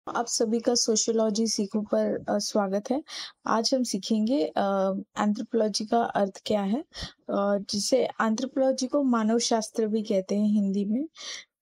आप सभी का सोशियोलॉजी सीखो पर स्वागत है। आज हम सीखेंगे एंथ्रोपोलॉजी का अर्थ क्या है, जिसे एंथ्रोपोलॉजी को मानव शास्त्र भी कहते हैं हिंदी में।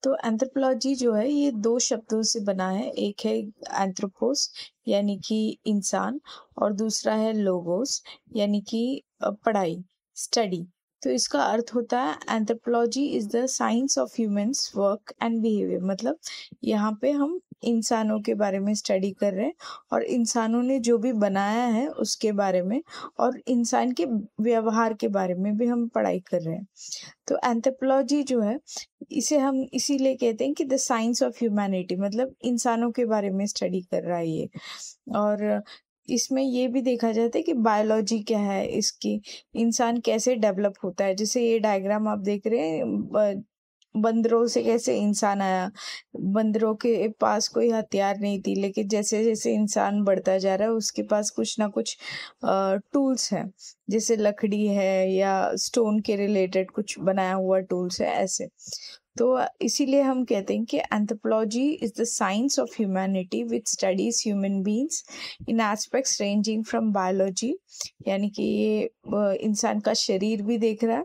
तो एंथ्रोपोलॉजी जो है ये दो शब्दों से बना है। एक है एंथ्रोपोस यानी कि इंसान, और दूसरा है लोगोस यानी कि पढ़ाई, स्टडी। तो इसका अर्थ होता है anthropology is the science of humans work and behaviour. मतलब यहाँ पे हम इंसानों के बारे में स्टडी कर रहे हैं और इंसानों ने जो भी बनाया है उसके बारे में, और इंसान के व्यवहार के बारे में भी हम पढ़ाई कर रहे हैं। तो एंथ्रोपोलॉजी जो है इसे हम इसीलिए कहते हैं कि द साइंस ऑफ ह्यूमैनिटी, मतलब इंसानों के बारे में स्टडी कर रहा है ये। और इसमें ये भी देखा जाता है कि बायोलॉजी क्या है इसकी, इंसान कैसे डेवलप होता है। जैसे ये डायग्राम आप देख रहे हैं, बंदरों से कैसे इंसान आया। बंदरों के पास कोई हथियार नहीं थी, लेकिन जैसे जैसे इंसान बढ़ता जा रहा है उसके पास कुछ ना कुछ टूल्स हैं, जैसे लकड़ी है या स्टोन के रिलेटेड कुछ बनाया हुआ टूल्स है ऐसे। तो इसीलिए हम कहते हैं कि anthropology is the science of humanity which studies human beings in aspects ranging from biology, यानी कि ये इंसान का शरीर भी देख रहा है,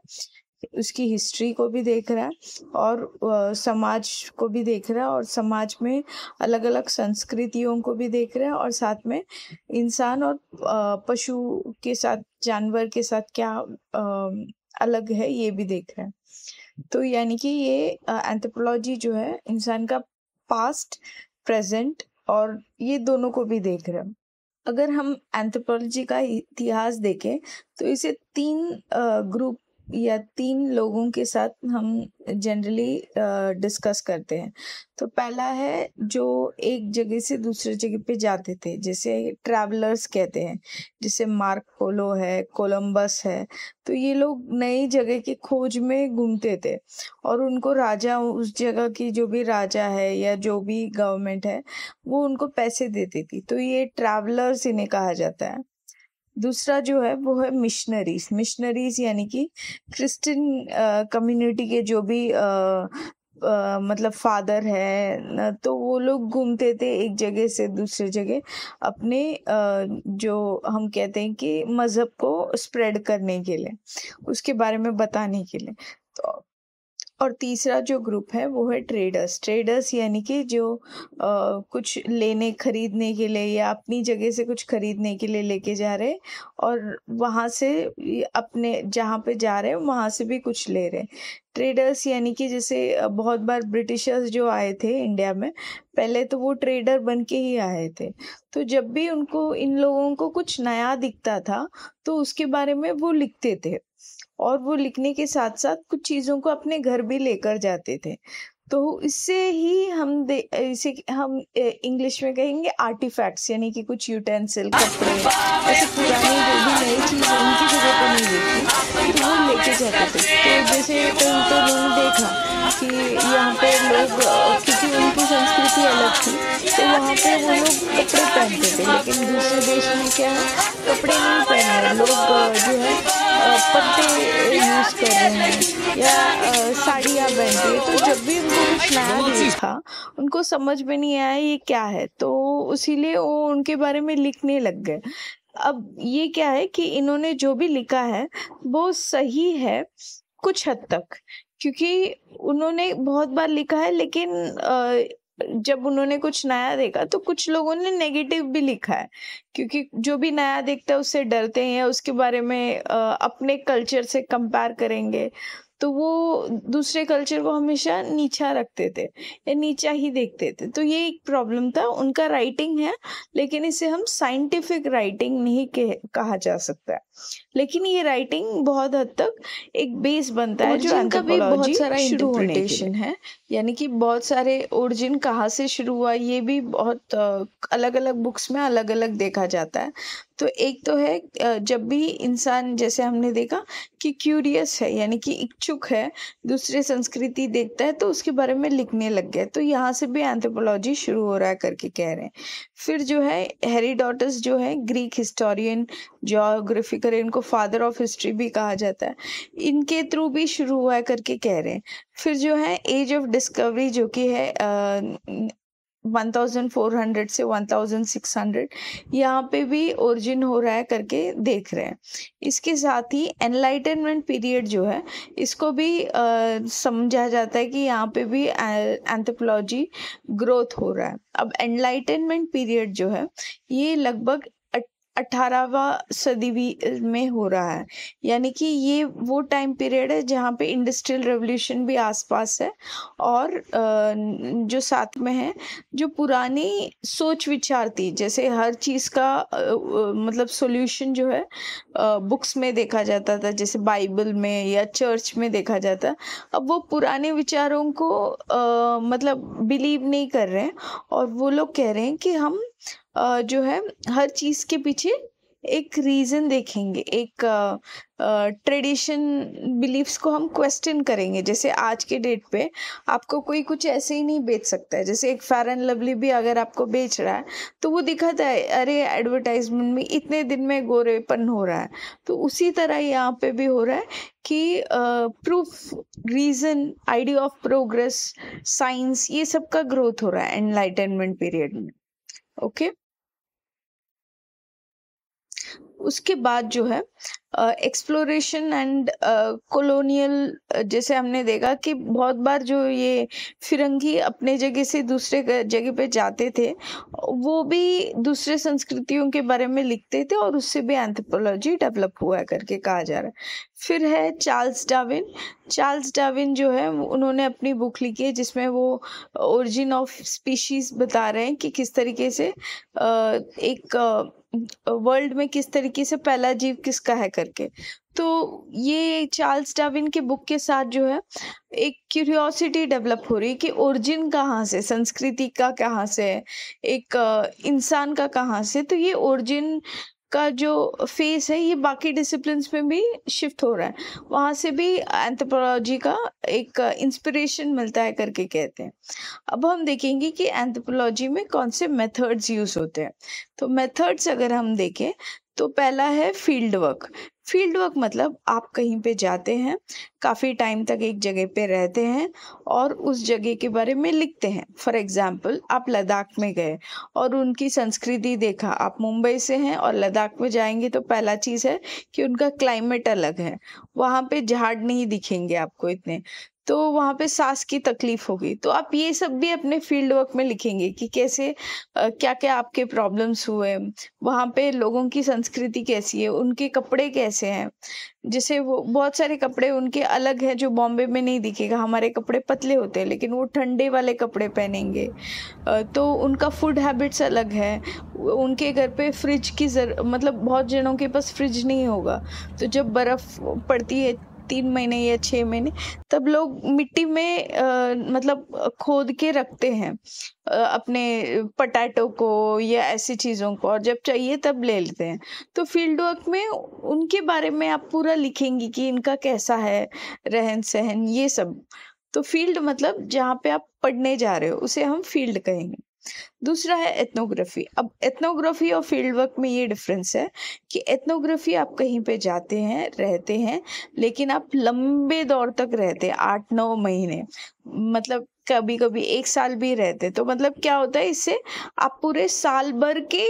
उसकी हिस्ट्री को भी देख रहा है, और समाज को भी देख रहा है, और समाज में अलग अलग संस्कृतियों को भी देख रहा है, और साथ में इंसान और पशु के साथ, जानवर के साथ क्या अलग है ये भी देख रहा है। तो यानी कि ये एंथ्रोपोलॉजी जो है इंसान का पास्ट, प्रेजेंट और ये दोनों को भी देख रहा है। अगर हम एंथ्रोपोलॉजी का इतिहास देखें तो इसे तीन ग्रुप या तीन लोगों के साथ हम जनरली डिस्कस करते हैं। तो पहला है जो एक जगह से दूसरे जगह पे जाते थे, जैसे ट्रैवलर्स कहते हैं, जैसे मार्क पोलो है, कोलंबस है। तो ये लोग नई जगह की खोज में घूमते थे, और उनको राजा, उस जगह की जो भी राजा है या जो भी गवर्नमेंट है वो उनको पैसे देती थी। तो ये ट्रैवलर्स इन्हें कहा जाता है। दूसरा जो है वो है मिशनरीज। मिशनरीज यानी कि क्रिश्चियन कम्युनिटी के जो भी मतलब फादर है, तो वो लोग घूमते थे एक जगह से दूसरे जगह अपने जो हम कहते हैं कि मजहब को स्प्रेड करने के लिए, उसके बारे में बताने के लिए। तो और तीसरा जो ग्रुप है वो है ट्रेडर्स। ट्रेडर्स यानी कि जो कुछ लेने खरीदने के लिए या अपनी जगह से कुछ खरीदने के लिए लेके जा रहे हैं, और वहाँ से अपने जहाँ पे जा रहे हैं वहाँ से भी कुछ ले रहे हैं। ट्रेडर्स यानी कि जैसे बहुत बार ब्रिटिशर्स जो आए थे इंडिया में, पहले तो वो ट्रेडर बन के ही आए थे। तो जब भी उनको, इन लोगों को कुछ नया दिखता था तो उसके बारे में वो लिखते थे, और वो लिखने के साथ साथ कुछ चीजों को अपने घर भी लेकर जाते थे। तो इससे ही इसे हम इंग्लिश में कहेंगे आर्टिफैक्ट्स, यानी कि कुछ यूटेंसिल, कपड़े, ऐसे पुरानी जो भी नई चीज उनकी जगह पर नहीं देखी तो वो लेके जाते थे। तो जैसे कहीं तो उन्होंने देखा कि यहाँ पे लोग, क्योंकि उनकी संस्कृति अलग थी, तो वहाँ पे वो लोग कपड़े पहनते थे, लेकिन दूसरे देश में क्या है, कपड़े नहीं पहन रहे लोग, जो है पत्ते यूज कर रहे हैं या साड़ियाँ पहन रही है। तो जब भी उनको कुछ नया देखा, उनको समझ में नहीं आया ये क्या है, तो इसीलिए वो उनके बारे में लिखने लग गए। अब ये क्या है कि इन्होंने जो भी लिखा है वो सही है कुछ हद तक, क्योंकि उन्होंने बहुत बार लिखा है, लेकिन जब उन्होंने कुछ नया देखा तो कुछ लोगों ने नेगेटिव भी लिखा है, क्योंकि जो भी नया देखता है उससे डरते हैं, उसके बारे में अपने कल्चर से कंपेयर करेंगे, तो वो दूसरे कल्चर को हमेशा नीचा रखते थे या नीचा ही देखते थे। तो ये एक प्रॉब्लम था। उनका राइटिंग है, लेकिन इसे हम साइंटिफिक राइटिंग नहीं कहा जा सकता है, लेकिन ये राइटिंग बहुत हद तक एक बेस बनता है जो एंथ्रोपोलॉजी बहुत सारा इंटरप्रिटेशन है, यानी कि बहुत सारे ओरिजिन कहाँ से शुरू हुआ ये भी बहुत अलग अलग बुक्स में अलग अलग देखा जाता है। तो एक तो है जब भी इंसान, जैसे हमने देखा कि क्यूरियस है यानी कि इच्छुक है, दूसरे संस्कृति देखता है तो उसके बारे में लिखने लग गया, तो यहाँ से भी एंथ्रोपोलॉजी शुरू हो रहा है करके कह रहे हैं। फिर जो है हेरोडोटस जो है ग्रीक हिस्टोरियन, ज्योग्राफिकर, इनको फादर ऑफ हिस्ट्री भी कहा जाता है, इनके थ्रू भी शुरू हुआ है करके कह रहे हैं। फिर जो है एज ऑफ डिस्कवरी जो कि है 1400 से 1600 यहाँ पे भी ओरिजिन हो रहा है करके देख रहे हैं। इसके साथ ही एनलाइटनमेंट पीरियड जो है इसको भी समझा जाता है कि यहाँ पे भी एंथ्रोपोलॉजी ग्रोथ हो रहा है। अब एनलाइटनमेंट पीरियड जो है ये लगभग 18वां सदी में हो रहा है, यानी कि ये वो टाइम पीरियड है जहाँ पे इंडस्ट्रियल रेवोल्यूशन भी आसपास है और जो साथ में है जो पुरानी सोच विचार थी, जैसे हर चीज़ का मतलब सॉल्यूशन जो है बुक्स में देखा जाता था, जैसे बाइबल में या चर्च में देखा जाता। अब वो पुराने विचारों को मतलब बिलीव नहीं कर रहे हैं और वो लोग कह रहे हैं कि हम जो है हर चीज के पीछे एक रीजन देखेंगे, एक ट्रेडिशन बिलीफ्स को हम क्वेश्चन करेंगे। जैसे आज के डेट पे आपको कोई कुछ ऐसे ही नहीं बेच सकता है, जैसे एक फेयर एंड लवली भी अगर आपको बेच रहा है तो वो दिखाता है अरे एडवर्टाइजमेंट में इतने दिन में गोरेपन हो रहा है, तो उसी तरह यहाँ पे भी हो रहा है कि proof, reason, idea of progress, science, ये सब का ग्रोथ हो रहा है एनलाइटनमेंट पीरियड में। ओके उसके बाद जो है एक्सप्लोरेशन एंड कॉलोनियल, जैसे हमने देखा कि बहुत बार जो ये फिरंगी अपने जगह से दूसरे जगह पे जाते थे वो भी दूसरे संस्कृतियों के बारे में लिखते थे और उससे भी एंथ्रोपोलॉजी डेवलप हुआ करके कहा जा रहा है। फिर है चार्ल्स डार्विन। चार्ल्स डार्विन जो है उन्होंने अपनी बुक लिखी है जिसमें वो ओरिजिन ऑफ स्पीशीज बता रहे हैं कि किस तरीके से एक वर्ल्ड में किस तरीके से पहला जीव किसका है करके। तो ये चार्ल्स डार्विन के बुक के साथ जो है एक क्यूरियोसिटी डेवलप हो रही है कि ओरिजिन कहाँ से, संस्कृति का कहाँ से, एक इंसान का कहाँ से। तो ये ओरिजिन का जो फेस है ये बाकी डिसिप्लिन्स में भी शिफ्ट हो रहा है, वहां से भी एंथ्रोपोलॉजी का एक इंस्पिरेशन मिलता है करके कहते हैं। अब हम देखेंगे कि एंथ्रोपोलॉजी में कौन से मेथड्स यूज होते हैं। तो मेथड्स अगर हम देखें तो पहला है फील्ड वर्क। फील्ड वर्क मतलब आप कहीं पे जाते हैं, काफ़ी टाइम तक एक जगह पे रहते हैं और उस जगह के बारे में लिखते हैं। फॉर एग्जाम्पल आप लद्दाख में गए और उनकी संस्कृति देखा। आप मुंबई से हैं और लद्दाख में जाएंगे तो पहला चीज़ है कि उनका क्लाइमेट अलग है, वहाँ पे झाड़ नहीं दिखेंगे आपको इतने, तो वहाँ पे सांस की तकलीफ होगी। तो आप ये सब भी अपने फील्ड वर्क में लिखेंगे कि कैसे क्या क्या आपके प्रॉब्लम्स हुए, वहाँ पे लोगों की संस्कृति कैसी है, उनके कपड़े कैसे हैं। जैसे वो बहुत सारे कपड़े उनके अलग हैं जो बॉम्बे में नहीं दिखेगा। हमारे कपड़े पतले होते हैं लेकिन वो ठंडे वाले कपड़े पहनेंगे। तो उनका फूड हैबिट्स अलग है। उनके घर पे फ्रिज की मतलब बहुत जनों के पास फ्रिज नहीं होगा, तो जब बर्फ पड़ती है 3 महीने या 6 महीने तब लोग मिट्टी में मतलब खोद के रखते हैं अपने पटाटो को या ऐसी चीज़ों को, और जब चाहिए तब ले लेते हैं। तो फील्ड वर्क में उनके बारे में आप पूरा लिखेंगे कि इनका कैसा है रहन सहन, ये सब। तो फील्ड मतलब जहाँ पे आप पढ़ने जा रहे हो उसे हम फील्ड कहेंगे। दूसरा है एथनोग्राफी। अब एथनोग्राफी और फील्ड वर्क में ये डिफरेंस है कि एथनोग्राफी आप कहीं पे जाते हैं, रहते हैं, लेकिन आप लंबे दौर तक रहते हैं, 8-9 महीने, मतलब कभी कभी 1 साल भी रहते। तो मतलब क्या होता है, इससे आप पूरे साल भर के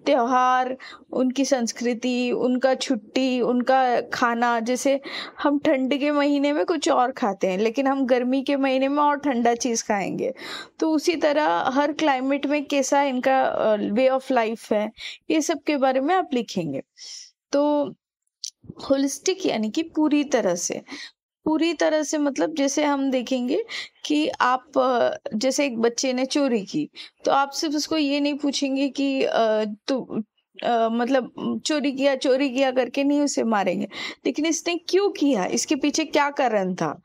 त्योहार, उनकी संस्कृति, उनका छुट्टी, उनका खाना, जैसे हम ठंड के महीने में कुछ और खाते हैं लेकिन हम गर्मी के महीने में और ठंडा चीज़ खाएंगे, तो उसी तरह हर क्लाइमेट में कैसा इनका वे ऑफ लाइफ है, ये सब के बारे में आप लिखेंगे। तो होलिस्टिक यानी कि पूरी तरह से मतलब जैसे हम देखेंगे कि आप जैसे एक बच्चे ने चोरी की तो आप सिर्फ उसको ये नहीं पूछेंगे कि तू मतलब चोरी किया करके नहीं उसे मारेंगे, लेकिन इसने क्यों किया, इसके पीछे क्या कारण था,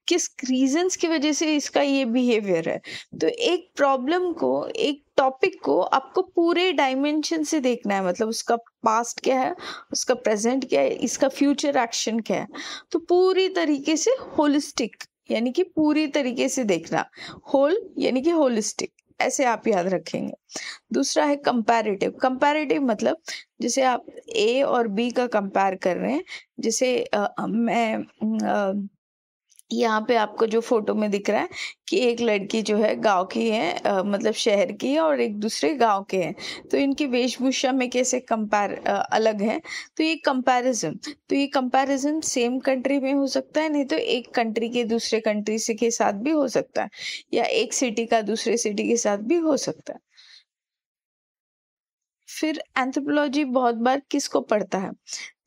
किस रीजंस की वजह से इसका ये बिहेवियर है। तो एक प्रॉब्लम को, एक टॉपिक को आपको पूरे डायमेंशन से देखना है, मतलब उसका पास्ट क्या है, उसका प्रेजेंट क्या है, इसका फ्यूचर एक्शन क्या है। तो पूरी तरीके से होलिस्टिक यानी कि पूरी तरीके से देखना, होल यानी कि होलिस्टिक, ऐसे आप याद रखेंगे। दूसरा है कंपैरेटिव। कंपैरेटिव मतलब जैसे आप ए और बी का कंपेयर कर रहे हैं, जैसे मैं यहाँ पे आपको जो फोटो में दिख रहा है कि एक लड़की जो है गांव की है, मतलब शहर की है, और एक दूसरे गांव के हैं। तो इनकी वेशभूषा में कैसे अलग है। तो ये कंपैरिजन सेम कंट्री में हो सकता है, नहीं तो एक कंट्री के दूसरे कंट्री से के साथ भी हो सकता है, या एक सिटी का दूसरे सिटी के साथ भी हो सकता है। फिर एंथ्रोपोलॉजी बहुत बार किसको पढ़ता है,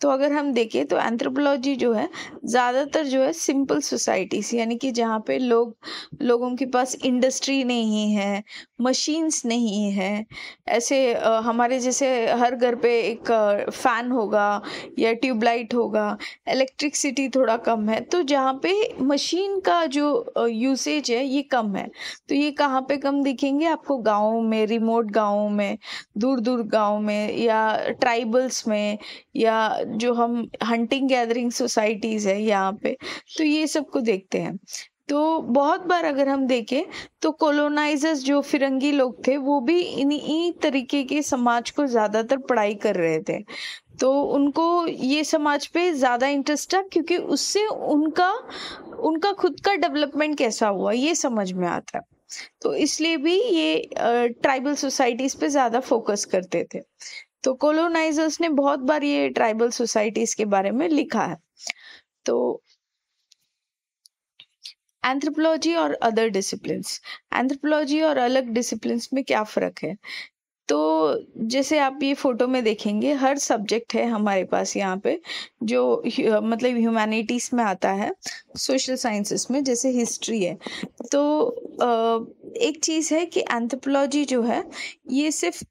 तो अगर हम देखें तो एंथ्रोपोलॉजी जो है ज़्यादातर जो है सिंपल सोसाइटीज, यानी कि जहाँ पे लोगों के पास इंडस्ट्री नहीं है, मशीन्स नहीं है, ऐसे हमारे जैसे हर घर पे एक फैन होगा या ट्यूबलाइट होगा, इलेक्ट्रिसिटी थोड़ा कम है, तो जहाँ पे मशीन का जो यूसेज है ये कम है। तो ये कहाँ पे कम दिखेंगे आपको, गाँव में, रिमोट गाँव में, दूर दूर गाँव में, या ट्राइबल्स में, या जो हम हंटिंग गैदरिंग सोसाइटीज है यहाँ पे, तो ये सबको देखते हैं। तो बहुत बार अगर हम देखें तो कोलोनाइजर्स जो फिरंगी लोग थे वो भी इन्हीं तरीके के समाज को ज्यादातर पढ़ाई कर रहे थे। तो उनको ये समाज पे ज्यादा इंटरेस्ट था, क्योंकि उससे उनका उनका खुद का डेवलपमेंट कैसा हुआ ये समझ में आता है। तो इसलिए भी ये ट्राइबल सोसाइटीज पे ज्यादा फोकस करते थे। तो कोलोनाइजर्स ने बहुत बार ये ट्राइबल सोसाइटीज के बारे में लिखा है। तो एंथ्रोपोलॉजी और अदर डिसिप्लिन्स, एंथ्रोपोलॉजी और अलग डिसिप्लिन्स में क्या फर्क है। तो जैसे आप ये फोटो में देखेंगे, हर सब्जेक्ट है हमारे पास यहाँ पे जो मतलब ह्यूमैनिटीज में आता है, सोशल साइंसेस में जैसे हिस्ट्री है। तो एक चीज है कि एंथ्रोपोलॉजी जो है ये सिर्फ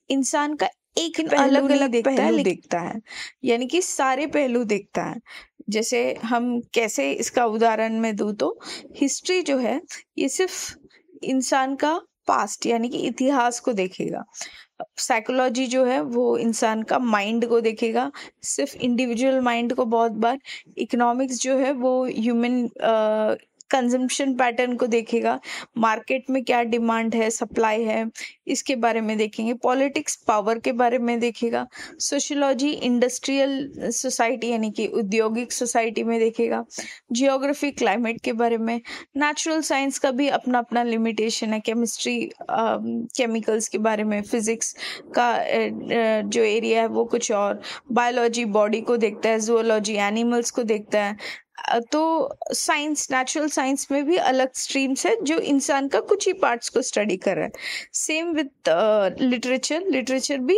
इंसान का एक अलग अलग पहलू देखता है, यानी कि सारे पहलू देखता है। जैसे हम कैसे इसका उदाहरण में दूं तो हिस्ट्री जो है ये सिर्फ इंसान का पास्ट यानी कि इतिहास को देखेगा। साइकोलॉजी जो है वो इंसान का माइंड को देखेगा, सिर्फ इंडिविजुअल माइंड को बहुत बार। इकोनॉमिक्स जो है वो ह्यूमन कंजम्पशन पैटर्न को देखेगा, मार्केट में क्या डिमांड है, सप्लाई है, इसके बारे में देखेंगे। पॉलिटिक्स पावर के बारे में देखेगा। सोशियोलॉजी इंडस्ट्रियल सोसाइटी यानी कि औद्योगिक सोसाइटी में देखेगा। जियोग्राफी क्लाइमेट के बारे में। नेचुरल साइंस का भी अपना अपना लिमिटेशन है, केमिस्ट्री केमिकल्स के बारे में, फिजिक्स का जो एरिया है वो कुछ और। बायोलॉजी बॉडी को देखता है, जूलॉजी एनिमल्स को देखता है। तो साइंस, नेचुरल साइंस में भी अलग स्ट्रीम्स है जो इंसान का कुछ ही पार्ट्स को स्टडी कर रहा है। सेम विद लिटरेचर, लिटरेचर भी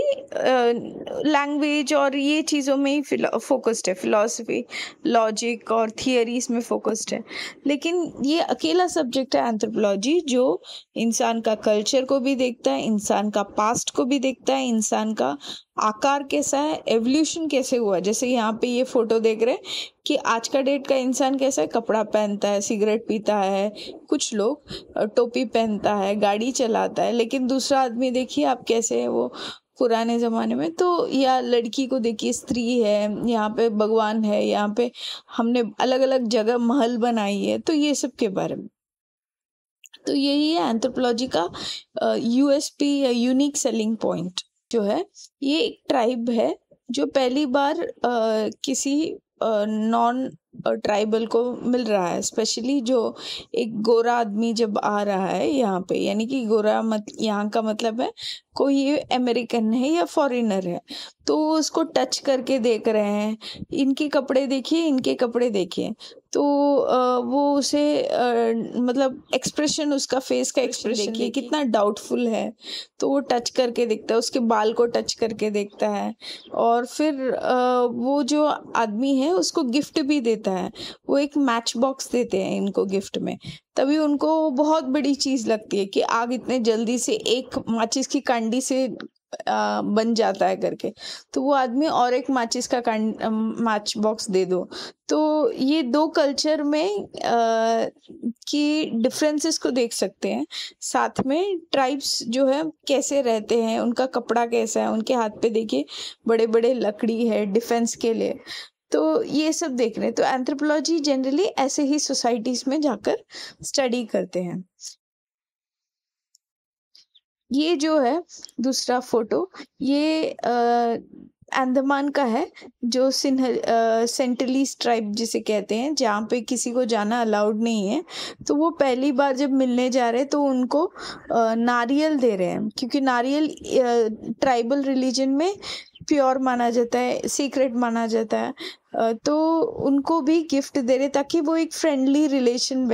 लैंग्वेज और ये चीज़ों में ही फोकस्ड है, फिलॉसफी, लॉजिक और थियरीज में फोकस्ड है। लेकिन ये अकेला सब्जेक्ट है एंथ्रोपोलॉजी जो इंसान का कल्चर को भी देखता है, इंसान का पास्ट को भी देखता है, इंसान का आकार कैसा है, एवोल्यूशन कैसे हुआ। जैसे यहाँ पे ये फोटो देख रहे हैं कि आज का डेट का इंसान कैसा है, कपड़ा पहनता है, सिगरेट पीता है, कुछ लोग टोपी पहनता है, गाड़ी चलाता है। लेकिन दूसरा आदमी देखिए आप कैसे है वो पुराने जमाने में। तो या लड़की को देखिए, स्त्री है, यहाँ पे भगवान है, यहाँ पे हमने अलग अलग जगह महल बनाई है। तो ये सब के बारे में, तो यही है एंथ्रोपोलॉजी का यूएसपी या यूनिक सेलिंग पॉइंट जो है। ये एक ट्राइब है जो पहली बार किसी नॉन ट्राइबल को मिल रहा है, स्पेशली जो एक गोरा आदमी जब आ रहा है यहाँ पे, यानी कि गोरा यहाँ का मतलब है कोई ये अमेरिकन है या फॉरेनर है, तो उसको टच करके देख रहे हैं। इनके कपड़े देखिए, इनके कपड़े देखिए, तो वो उसे मतलब एक्सप्रेशन, उसका फेस का एक्सप्रेशन देखिए कितना डाउटफुल है। तो वो टच करके देखता है, उसके बाल को टच करके देखता है, और फिर वो जो आदमी है उसको गिफ्ट भी देता है। वो एक मैच बॉक्स देते हैं इनको गिफ्ट में। तभी उनको बहुत बड़ी चीज लगती है कि आग इतने जल्दी से एक माचिस की कांडी से बन जाता है करके। तो वो आदमी और एक माचिस का मैच बॉक्स दे दो। तो ये दो कल्चर में की डिफरेंसेस को देख सकते हैं। साथ में ट्राइब्स जो है कैसे रहते हैं, उनका कपड़ा कैसा है, उनके हाथ पे देखिए बड़े बड़े लकड़ी है डिफेंस के लिए। तो ये सब देख रहे हैं। तो एंथ्रोपोलॉजी जनरली ऐसे ही सोसाइटीज में जाकर स्टडी करते हैं। ये जो है दूसरा फोटो, ये अंडमान का है, जो सेंटिलीज ट्राइब जिसे कहते हैं, जहाँ पे किसी को जाना अलाउड नहीं है। तो वो पहली बार जब मिलने जा रहे हैं तो उनको नारियल दे रहे हैं, क्योंकि नारियल ट्राइबल रिलीजन में प्योर माना जाता है, सीक्रेट माना जाता है। तो उनको भी गिफ्ट दे रहे ताकि वो एक फ्रेंडली रिलेशन।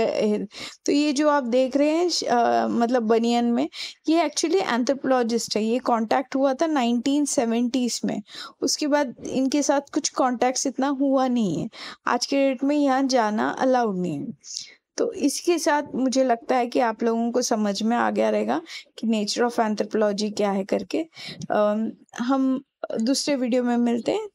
तो ये जो आप देख रहे हैं मतलब बनियन में, ये एक्चुअली एंथ्रोपोलॉजिस्ट है। ये कांटेक्ट हुआ था 1970s में। उसके बाद इनके साथ कुछ कांटेक्ट्स इतना हुआ नहीं है। आज के डेट में यहाँ जाना अलाउड नहीं है। तो इसके साथ मुझे लगता है कि आप लोगों को समझ में आ गया रहेगा कि नेचर ऑफ एंथ्रोपोलॉजी क्या है करके। हम दूसरे वीडियो में मिलते हैं।